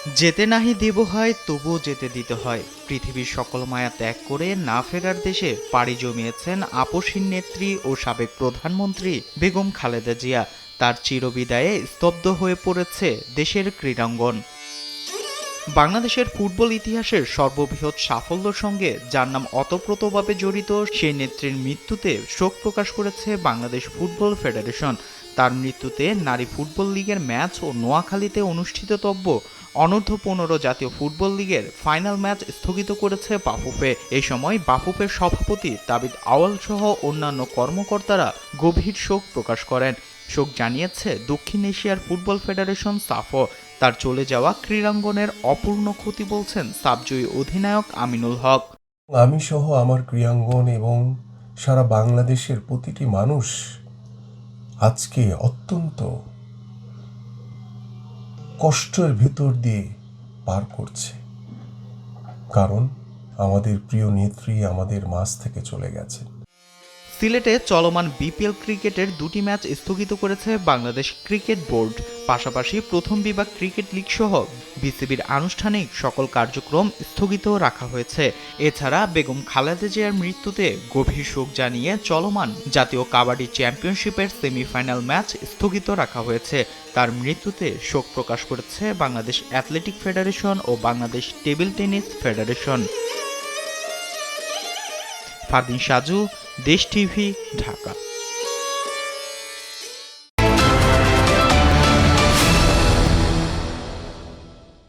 যেতে নাহি দেব হয় তবুও যেতে দিতে হয়। পৃথিবীর সকল মায়া ত্যাগ করে না ফেরার দেশে পাড়ি জমিয়েছেন আপসহীন নেত্রী ও সাবেক প্রধানমন্ত্রী বেগম খালেদা জিয়া। তার চিরবিদায়ে স্তব্ধ হয়ে পড়েছে দেশের ক্রীড়াঙ্গন। বাংলাদেশের ফুটবল ইতিহাসের সর্ববৃহৎ সাফল্যের সঙ্গে যার নাম ওতপ্রোতভাবে জড়িত সেই নেত্রীর মৃত্যুতে শোক প্রকাশ করেছে বাংলাদেশ ফুটবল ফেডারেশন। তার মৃত্যুতে নারী ফুটবল লিগের ম্যাচ ও নোয়াখালীতে অনুষ্ঠিতব্য অনূর্ধ্ব-15 জাতীয় ফুটবল লিগের ফাইনাল ম্যাচ স্থগিত করেছে বাফুফে। এই সময় বাফুফের সভাপতি তাবিদ আউয়াল সহ অন্যান্য কর্মকর্তারা গভীর শোক প্রকাশ করেন। শোক জানিয়েছে দক্ষিণ এশিয়ার ফুটবল ফেডারেশন সাফো। তার চলে যাওয়া ক্রীড়াঙ্গনের অপূর্ণ ক্ষতি বলছেন সাবজয়ী অধিনায়ক আমিনুল হক। আমি সহ আমার ক্রীড়াঙ্গন এবং সারা বাংলাদেশের প্রতিটি মানুষ আজকে অত্যন্ত কষ্টের ভিতর দিয়ে পার করছে, কারণ আমাদের প্রিয় নেত্রী আমাদের মাঝ থেকে চলে গেছেন। সিলেটে চলমান বিপিএল ক্রিকেটের দুটি ম্যাচ স্থগিত করেছে বাংলাদেশ ক্রিকেট বোর্ড। পাশাপাশি প্রথম বিভাগ ক্রিকেট লিগ সহ বিসিবির আনুষ্ঠানিক সকল কার্যক্রম স্থগিত রাখা হয়েছে। এছাড়া বেগম খালেদা জিয়ার মৃত্যুতে গভীর শোক জানিয়ে চলমান জাতীয় কাবাডি চ্যাম্পিয়নশিপের সেমিফাইনাল ম্যাচ স্থগিত রাখা হয়েছে। তার মৃত্যুতে শোক প্রকাশ করেছে বাংলাদেশ অ্যাথলেটিক ফেডারেশন ও Bangladesh table tennis federation. Fardin Saju, Desh TV, Dhaka.